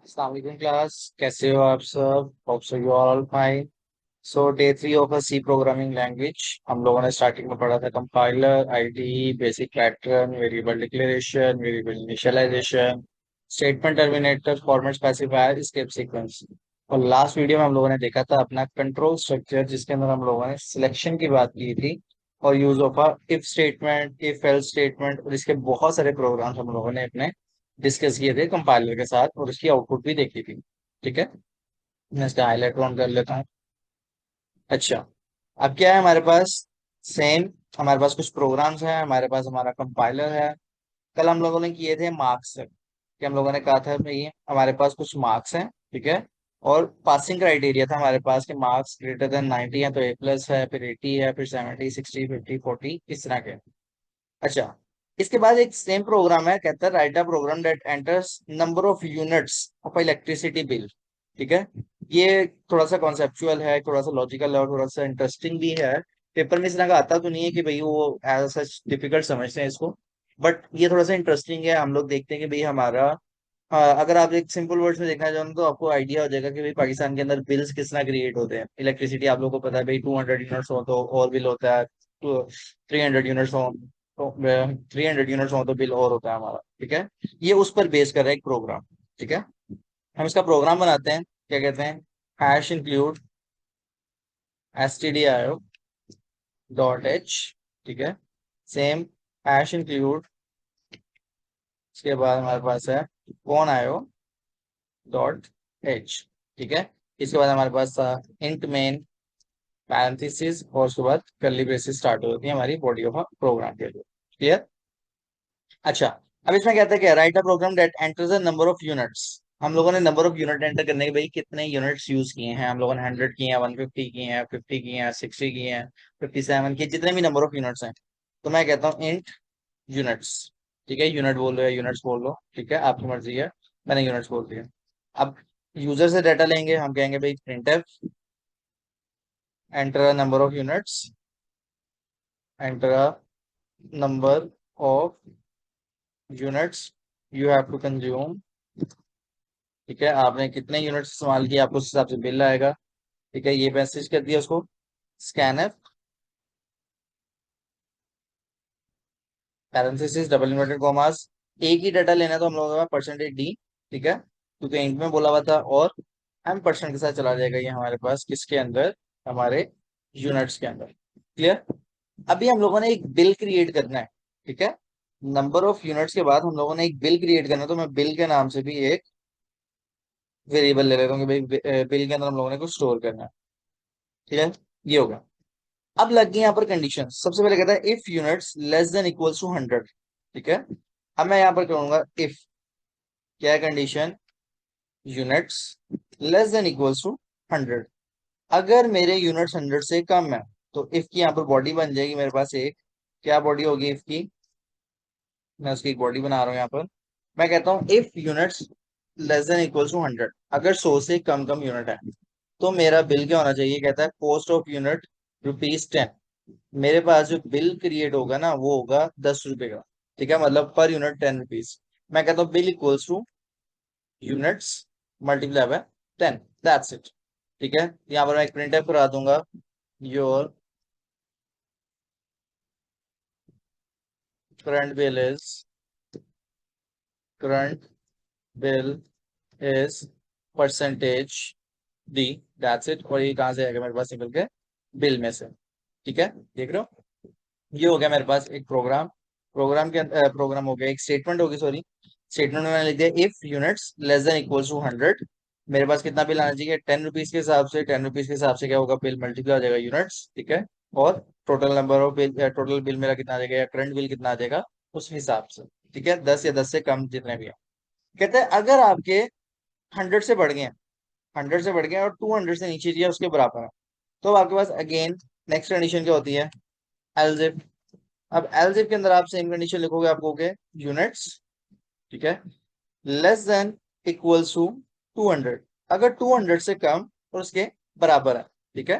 अस्सलाम वालेकुम क्लास। कैसे हो आप सब? Hope so you all fine. So day 3 of a C programming language. हम लोगों ने स्टार्टिंग में पढ़ा था compiler, ID, basic pattern, variable declaration, variable initialisation, statement terminator, format specifier, escape sequence. और लास्ट वीडियो में हम लोगों ने देखा था अपना कंट्रोल स्ट्रक्चर, जिसके अंदर हम लोगों ने सिलेक्शन की बात की थी और use of a if statement, if else statement, और इसके बहुत सारे प्रोग्राम्स हम लोगों ने अपने डिस्कस किए थे कंपाइलर के साथ और उसकी आउटपुट भी देखी थी। ठीक है, मैं इसका हाईलाइट ऑन कर लेता हूँ। अच्छा, अब क्या है हमारे पास? सेम, हमारे पास कुछ प्रोग्राम्स हैं, हमारे पास हमारा कंपाइलर है। कल हम लोगों ने किए थे मार्क्स से, कि हम लोगों ने कहा था भाई हमारे पास कुछ मार्क्स हैं, ठीक है, और पासिंग क्राइटेरिया था हमारे पास कि मार्क्स ग्रेटर देन 90 है तो ए प्लस है, फिर 80 है, फिर 70, 60, 50, 40, इस तरह के। अच्छा, इसके बाद एक सेम प्रोग्राम है, कहता है write a program that enters number of units of electricity bill. ठीक है, ये थोड़ा सा कॉन्सेप्चुअल है, थोड़ा सा लॉजिकल है और थोड़ा सा इंटरेस्टिंग भी है। पेपर में इस तरह का आता तो नहीं है कि भाई वो एज सच डिफिकल्ट समझते हैं इसको, बट ये थोड़ा सा इंटरेस्टिंग है। हम लोग देखते हैं कि भाई हमारा, अगर आप एक सिंपल वर्ड्स में देखना चाहो तो आपको आइडिया हो जाएगा कि भाई पाकिस्तान के अंदर बिल्स किस तरह क्रिएट होते हैं। इलेक्ट्रिसिटी आप लोगों को पता है भाई, 200 यूनिट्स हो तो और बिल होता है, 300 यूनिट्स हो तो 300 यूनिट्स हो तो बिल और होता है हमारा। ठीक है, ये उस पर बेस कर रहा है एक प्रोग्राम। ठीक है, हम इसका प्रोग्राम बनाते हैं, क्या कहते हैं, hash include stdio dot H. ठीक है, सेम हैश इंक्लूड, इसके बाद हमारे पास है कौन आयो डॉट एच। ठीक है, इसके बाद हमारे पास इंट मेन पैरेंथेसिस और उसके बाद कर्ली ब्रेसेस स्टार्ट होती है हमारी बॉडी ऑफ प्रोग्राम के लिए। क्लियर? अच्छा, अब इसमें कहता है क्या, write a program that enters the number of units. हम लोगों ने नंबर ऑफ यूनिट एंटर करने के भाई कितने यूनिट्स यूज किए हैं, हम लोगों ने 100 किए हैं, 150 किए हैं, 50 किए हैं, 60 किए हैं, 57 किए, जितने भी नंबर ऑफ यूनिट्स हैं। तो मैं कहता हूँ इंट यूनिट्स। ठीक है, यूनिट बोल लो या यूनिट्स बोल लो, ठीक है, आपकी मर्जी है। मैंने यूनिट्स बोल दिया। अब यूजर से डाटा लेंगे, हम कहेंगे भाई printf enter number of units, enter number of units you have to consume. ठीक है, आपने कितने यूनिट्स इस्तेमाल किए आपको उस हिसाब से बिल आएगा। ठीक है, ये मैसेज कर दिया उसको, scan parenthesis double inverted commas. एक ही डाटा लेना है तो हम लोगों का परसेंटेज डी। ठीक है, क्योंकि इंट में बोला हुआ था, और एम परसेंट के साथ चला जाएगा ये हमारे पास किसके अंदर, हमारे यूनिट्स के अंदर। क्लियर? अभी हम लोगों ने एक बिल क्रिएट करना है। ठीक है, नंबर ऑफ यूनिट्स के बाद हम लोगों ने एक बिल क्रिएट करना है, तो मैं बिल के नाम से भी एक वेरिएबल ले लेता हूँ कि भाई बिल के अंदर हम लोगों ने कुछ स्टोर करना है। ठीक है, ये होगा। अब लग गई यहाँ पर कंडीशन। सबसे पहले कहता है if units less than equals to 100। ठीक है, अब मैं यहाँ पर करूंगा इफ, क्या है condition, units less than equals to 100। अगर मेरे यूनिट्स 100 से कम है तो इफ की यहाँ पर बॉडी बन जाएगी मेरे पास एक, क्या बॉडी होगी इफ की, मैं उसकी एक बॉडी बना रहा हूँ यहाँ पर। मैं कहता हूँ if units less than equals to 100, अगर 100 से कम कम यूनिट है तो मेरा बिल क्या होना चाहिए, कहता है कॉस्ट ऑफ यूनिट रुपीज 10। मेरे पास जो बिल क्रिएट होगा ना वो होगा 10 रुपए का। ठीक है, मतलब पर यूनिट 10 रुपीज। मैं कहता हूँ bill equals two units multiply by 10, that's it. ठीक है, यहाँ पर मैं एक प्रिंट करा दूंगा, your current bill is, current bill is percentage D, that's it. और ये कहाँ से आएगा मेरे पास, निकल के बिल में से। ठीक है, देख रहे हो, ये हो गया मेरे पास एक प्रोग्राम। प्रोग्राम के प्रोग्राम हो गया, एक स्टेटमेंट होगी, सॉरी, स्टेटमेंट में मैंने लिख दिया if units less than equals to 100। मेरे पास कितना बिल आना चाहिए, 10 रुपीज के हिसाब से। 10 रुपीज के हिसाब से क्या होगा, बिल मल्टीप्लाई हो जाएगा यूनिट्स। ठीक है, और total number of bill, total bill मेरा कितना आ जाएगा या करंट बिल कितना आ जाएगा उस हिसाब से। ठीक है, 10 या 10 से कम जितने भी हैं। कहते हैं अगर आपके 100 से बढ़ गए हैं, 100 से बढ़ गए हैं और 200 से नीचे या उसके बराबर है, तो आपके पास अगेन नेक्स्ट कंडीशन क्या होती है, एल्स इफ। अब एल्स इफ के अंदर आप सेम कंडीशन लिखोगे, आप कहोगे यूनिट्स, ठीक है, लेस देन इक्वल्स टू 200, अगर 200 से कम और उसके बराबर है। ठीक है,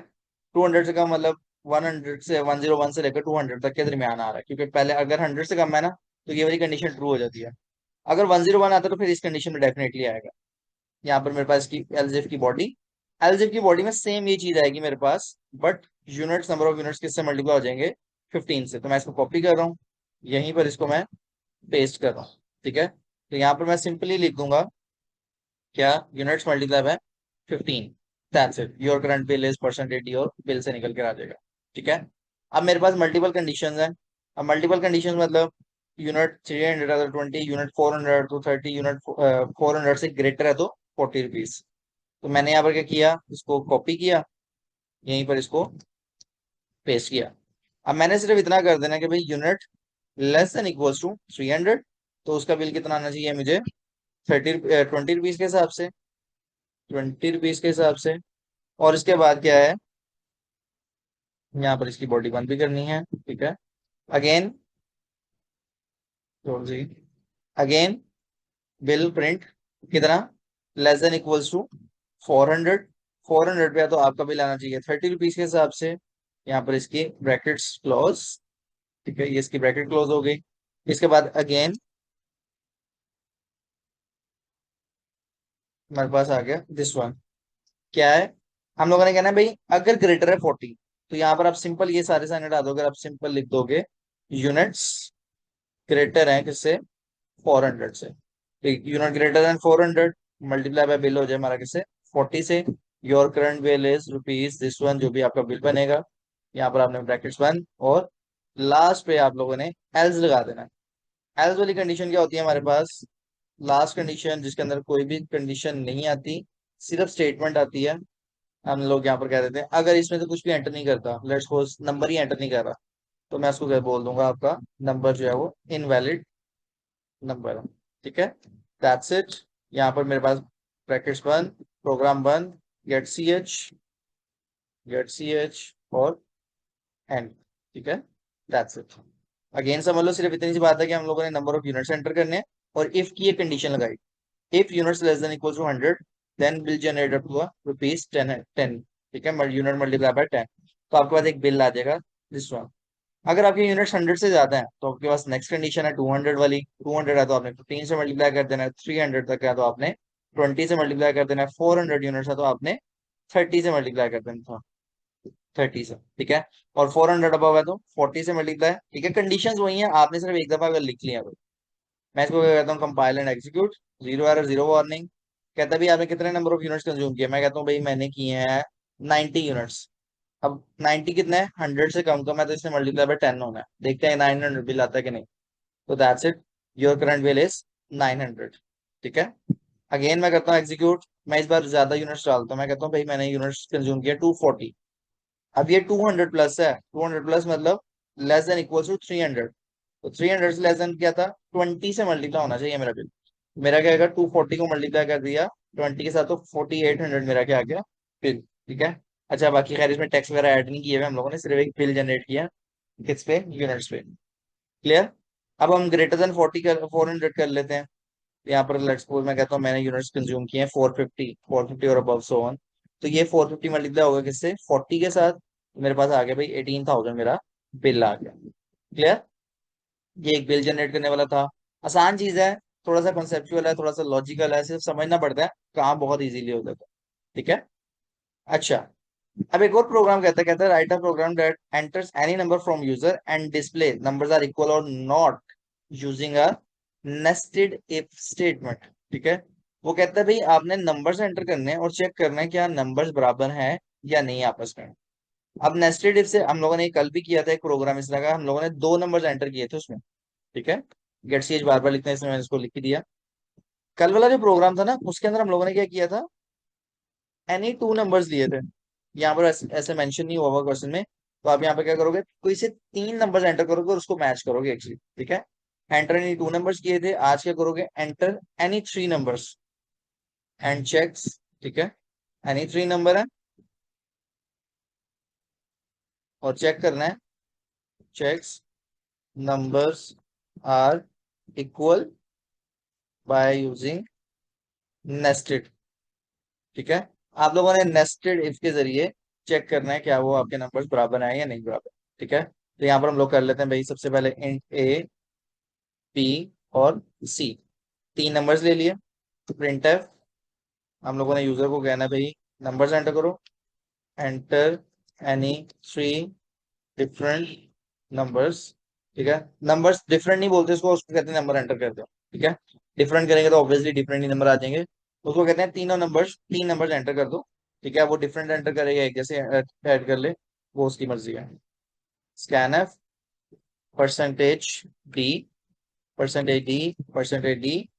200 से कम मतलब 100 से 101 से लेकर 200 तक के दरमियान आ रहा है, क्योंकि पहले अगर 100 से कम है ना तो ये वाली कंडीशन ट्रू हो जाती है। अगर 101 आता है तो फिर इस कंडीशन में डेफिनेटली आएगा। यहाँ पर मेरे पास की एलजेफ की बॉडी, एलजेफ की बॉडी में सेम ये चीज आएगी मेरे पास, but units, number of units किससे मल्टीप्लाई हो जाएंगे, 15 से। तो मैं इसको कॉपी कर रहा हूँ, यहीं पर इसको मैं पेस्ट कर रहा हूँ। ठीक है, तो यहाँ पर मैं सिंपली लिख दूंगा क्या, units multiply by 15, that's it, your current bill is percentage your bill से निकल कर आ जाएगा। ठीक है, अब मेरे पास मल्टीपल कंडीशंस हैं। अब मल्टीपल कंडीशंस मतलब यूनिट 300 अगर 20, यूनिट 400 तो 30, यूनिट 400 से ग्रेटर है तो 40 रुपीज। तो मैंने यहाँ पर क्या किया, इसको कॉपी किया, यहीं पर इसको पेस्ट किया। अब मैंने सिर्फ इतना कर देना कि भाई unit less than equals to 300, तो उसका बिल कितना आना चाहिए मुझे, 20 रुपीज के हिसाब से, 20 रुपीज के हिसाब से। और इसके बाद क्या है, यहाँ पर इसकी बॉडी बंद भी करनी है। ठीक है, अगेन, जी, अगेन बिल प्रिंट कितना, लेस देन इक्वल्स टू 400, 400 पे है तो आपका बिल आना चाहिए 30 रुपीज के हिसाब से। यहाँ पर इसकी ब्रैकेट्स क्लोज। ठीक है, ये इसकी ब्रैकेट क्लोज हो गई। इसके बाद अगेन हमारे पास आ गया दिस वन, क्या है, हम लोगों ने कहना है भाई अगर ग्रेटर है 40, तो यहाँ पर आप सिंपल ये सारे साइन हटा दोगे, आप सिंपल लिख दोगे यूनिट्स ग्रेटर है किससे, 400 से। Unit greater than 400 multiply by bill हो जाए हमारा किससे, 40 से। Your current bill is rupees this one, जो भी आपका बिल बनेगा। यहाँ पर आपने ब्रैकेट्स बंद, और लास्ट पे आप लोगों ने एल्स लगा देना है। एल्स वाली कंडीशन क्या होती है हमारे पास, लास्ट कंडीशन जिसके अंदर कोई भी कंडीशन नहीं आती, सिर्फ स्टेटमेंट आती है। हम लोग यहाँ पर कह देते हैं अगर इसमें से कुछ भी एंटर नहीं करता, let's suppose number he enter नहीं कर रहा, तो मैं उसको क्या बोल दूंगा, आपका नंबर जो है वो इनवैलिड नंबर है। ठीक है, दैट्स इट। यहाँ पर मेरे पास ब्रैकेट्स बंद, प्रोग्राम बंद, get C H, get C H, और एंड। ठीक है, दैट्स इट। अगेन समझ लो, सिर्फ इतनी सी बात है कि हम लोगों ने नंबर ऑफ यूनिट्स एंटर करने हैं, और इफ की एक कंडीशन लगाई, if units less than equal to 100, then bill generate up to rupees 10 10। ठीक है, यूनिट मल्टीप्लाई बाय 10, तो आपके पास एक बिल आ जाएगा दिस वन। अगर आपके यूनिट्स 100 से ज्यादा है तो आपके पास नेक्स्ट कंडीशन है 200 वाली, 200 है तो आपने 15 से मल्टीप्लाई कर देना है, 300 तक है तो आपने 20 से मल्टीप्लाई कर देना है, 400 यूनिट्स है तो आपने 30 से मल्टीप्लाई कर देना था, 30 से। ठीक है, और 400 अबव है तो 40 से मल्टीप्लाई। ठीक है, कंडीशंस वही है, आपने सिर्फ एक दफा अगर लिख लिया तो। मैं इसको क्या कहता हूँ, compile and execute, zero error zero warning. कहता है भाई आपने कितने नंबर ऑफ यूनिट्स कंज्यूम किए, मैं कहता हूँ भाई मैंने किए हैं 90 यूनिट्स। अब 90 कितने हैं, 100 से कम है तो इसने मल्टीप्लाई बाय 10 होना है, देखते हैं 900 बिल आता है कि नहीं। तो that's it, your current bill is 900। ठीक है, अगेन मैं करता हूँ एग्जीक्यूट, मैं इस बार ज्यादा यूनिट्स डालता हूँ, मैं कहता हूँ भाई मैंने यूनिट्स कंज्यूम किया 240। अब ये 200 प्लस है, 200 प्लस मतलब लेस देन इक्वल टू 300, तो 300 से लेस देन क्या था, 20 से मल्टीप्लाई होना चाहिए मेरा बिल। मेरा क्या आएगा, 240 को मल्टीप्लाई कर दिया 20 के साथ तो 4800 मेरा क्या आ गया, बिल। ठीक है, अच्छा बाकी खैर इसमें टैक्स वगैरह ऐड नहीं किए हुए हम लोगों ने, सिर्फ एक बिल जनरेट किया किस पे, यूनिट्स पे। क्लियर। अब हम ग्रेटर देन 400 कर लेते हैं। यहाँ पर लेट्स सपोज मैं कहता हूँ मैंने यूनिट्स कंज्यूम किए हैं 450 और अबव सो ऑन, तो ये 450 मल्टीप्लाई होगा किससे, 40 के साथ, मेरे पास आ गया भाई 18,000 मेरा बिल आ गया। क्लियर, ये एक बिल जनरेट करने वाला था। आसान चीज है, थोड़ा सा कॉन्सेप्चुअल है, थोड़ा सा लॉजिकल है, सिर्फ समझना पड़ता है, काम बहुत इजीली हो जाता है। ठीक है, अच्छा, अब एक और प्रोग्राम कहता है write a program that enters any number from user and display numbers are equal or not using a nested if statement. ठीक है, वो कहता है भाई आपने नंबर्स एंटर करने हैं और चेक करना है क्या नंबर्स बराबर हैं या नहीं आपस में। अब नेस्टेड इफ से हम लोगों ने कल भी किया था एक प्रोग्राम इस तरह का, हम लोगों ने दो नंबर्स एंटर किए थे उसमें। ठीक है, गेट सी एच बार बार लिखते हैं इसमें, मैंने इसको लिख ही दिया। कल वाला जो प्रोग्राम था ना उसके अंदर हम लोगों ने क्या किया था, एनी टू नंबर्स लिए थे। यहाँ पर ऐसे मेंशन नहीं हुआ क्वेश्चन में, तो आप यहाँ पे क्या करोगे, कोई से तीन नंबर्स एंटर करोगे और उसको मैच करोगे एक्चुअली। ठीक है, एंटर एनी टू नंबर्स किए थे, आज क्या करोगे, enter any three numbers and checks. ठीक है, एनी थ्री नंबर है और चेक करना है, checks numbers are equal by using nested. ठीक है, आप लोगों ने नेस्टेड इफ के जरिए चेक करना है क्या वो आपके नंबर्स बराबर हैं या नहीं बराबर। ठीक है, तो यहाँ पर हम लोग कर लेते हैं भाई, सबसे पहले इंट ए, बी और सी, तीन नंबर्स ले लिए। प्रिंट एफ हम लोगों ने यूजर को कहना है भाई नंबर्स एंटर करो, enter any three different numbers. ठीक है, नंबर्स डिफरेंट नहीं बोलते इसको, उसको कहते हैं नंबर एंटर कर दो। ठीक है, डिफरेंट करेंगे तो ऑब्वियसली डिफरेंट ही नंबर आ जाएंगे, उसको कहते हैं तीनों नंबर्स, तीन नंबर्स एंटर कर दो। ठीक है, वो डिफरेंट एंटर करेगा, एक जैसे ऐड कर ले, वो उसकी मर्जी है। Scan F, percentage D, percentage D, percentage D,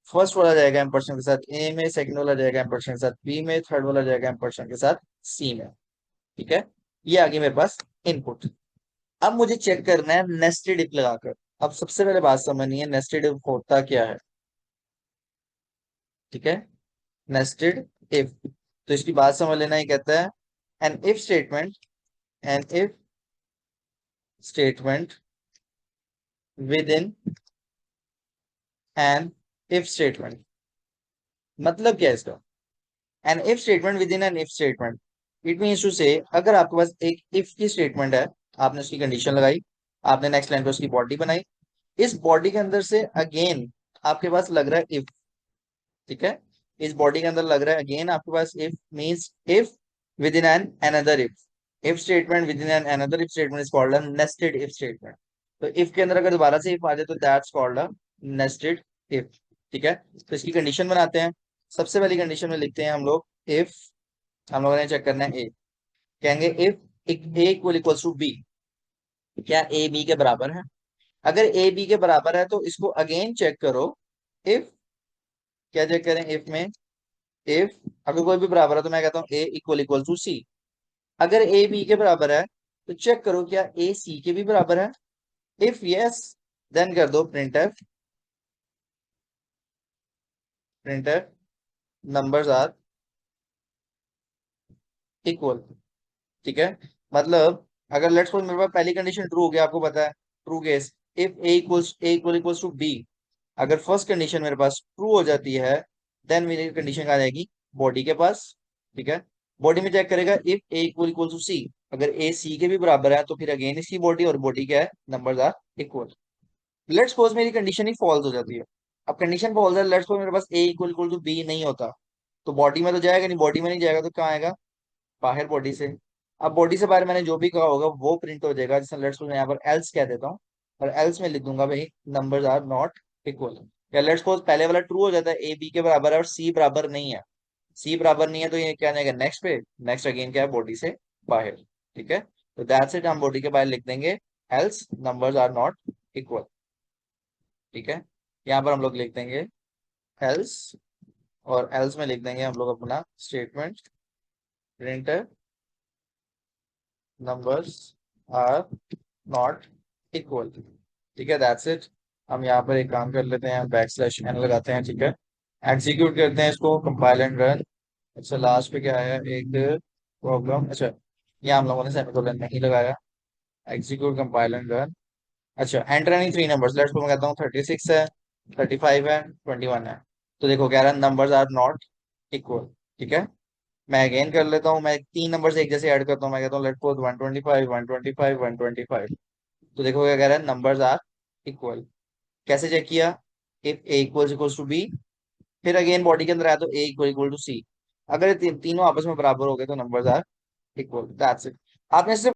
first वाला जाएगा एम परसेंट के साथ ए में, सेकंड वाला जाएगा एम परसेंट के साथ बी में, थर्ड वाला जाएगा एम परसेंट के साथ सी में। ठीक है, ये आ गई मेरे पास इनपुट। अब मुझे चेक करना है नेस्टेड इफ लगाकर। अब सबसे पहले बात समझनी है नेस्टेड इफ होता क्या है। ठीक है, नेस्टेड इफ, तो इसकी बात समझ लेना, ये कहता है an if statement, an if statement within an if statement. मतलब क्या है इसका? An if statement within an if statement, it means to say अगर आपके पास एक इफ की स्टेटमेंट है, आपने उसकी कंडीशन लगाई, आपने नेक्स्ट लाइन पे उसकी बॉडी बनाई, इस बॉडी के अंदर से अगेन आपके पास लग रहा है इफ। ठीक है, इस बॉडी के अंदर लग रहा है अगेन आपके पास if, means if within an another if statement within an another if statement is called a nested if statement. तो इफ के अंदर अगर दोबारा से इफ आ जाए तो that's called a nested if. ठीक है, तो इसकी कंडीशन बनाते हैं। सबसे पहली कंडीशन में लिखते हैं हम लोग इफ, हम लोगों ने चेक करना है ए, कहेंगे if A equal equals to B, क्या ए बी के बराबर है? अगर ए बी के बराबर है तो इसको अगेन चेक करो इफ, क्या चेक करें इफ में, इफ अगर कोई भी बराबर है तो मैं कहता हूँ ए इक्वल इक्वल टू सी। अगर ए बी के बराबर है तो चेक करो क्या ए सी के भी बराबर है। इफ यस, देन कर दो printf, printf numbers are equal. ठीक है, मतलब अगर लेट्स सपोज मेरे पास पहली कंडीशन ट्रू हो गया, आपको पता है true case, if A equal to B, अगर फर्स्ट कंडीशन मेरे पास ट्रू हो जाती है, देन मेरी कंडीशन आ जाएगी बॉडी के पास। ठीक है, बॉडी में चेक करेगा if A equal equal to C, अगर ए सी के भी बराबर है तो फिर अगेन इसकी बॉडी, और बॉडी क्या है, numbers are equal. Let's suppose मेरी कंडीशन ही फॉल्स हो जाती है। अब कंडीशन फॉल्स है, लेट्स सपोज मेरे पास A equal equal to B नहीं होता, तो बॉडी में तो जाएगा नहीं, बॉडी में नहीं जाएगा तो कहाँ आएगा, बाहर बॉडी से। अब बॉडी से बाहर मैंने जो भी कहा होगा वो प्रिंट हो जाएगा, जैसे लेट्स सपोज मैं यहाँ पर एल्स कह देता हूँ, और एल्स में लिख दूंगा भाई नंबर्स आर नॉट इक्वल। या लेट्स सपोज पहले वाला ट्रू हो जाता है, ए बी के बराबर है और सी बराबर नहीं है, सी बराबर नहीं है तो ये क्या जाएगा नेक्स्ट पे, नेक्स्ट अगेन क्या है, बॉडी से बाहर। ठीक है, तो दैट्स इट, हम बॉडी के बाहर लिख देंगे else numbers are not equal. ठीक है, यहाँ पर हम लोग लिख देंगे एल्स, और एल्स में लिख देंगे हम लोग अपना statement print numbers are not equal. ठीक है, दैट्स इट। हम यहाँ पर एक काम कर लेते हैं, बैक स्लैश एन लगाते हैं। ठीक है, एग्जीक्यूट करते हैं इसको, कंपाइल एंड रन। अच्छा, लास्ट पे क्या है, एक प्रॉब्लम। अच्छा, यहाँ हम लोगों ने सेमीकोलन नहीं लगाया। Execute compile and run. अच्छा, enter any three numbers, let's मैं कहता हूँ 36 है, 35 है, 21 है। तो देखो कह रहा है नंबर्स आर नॉट इक्वल। ठीक है, मैं अगेन कर लेता हूँ, मैं तीन नंबर एक जैसे ऐड करता हूँ, मैं कहता हूँ लेट्स सपोज 125, 125, 125। तो देखो क्या कह रहा है, नंबर्स आर इक्वल। कैसे चेक किया, if A equals equals to B, फिर अगेन बॉडी के अंदर आया तो A equal equal to C. अगर ये तीनों आपस में बराबर हो गए तो numbers are equal, that's it. आपने सिर्फ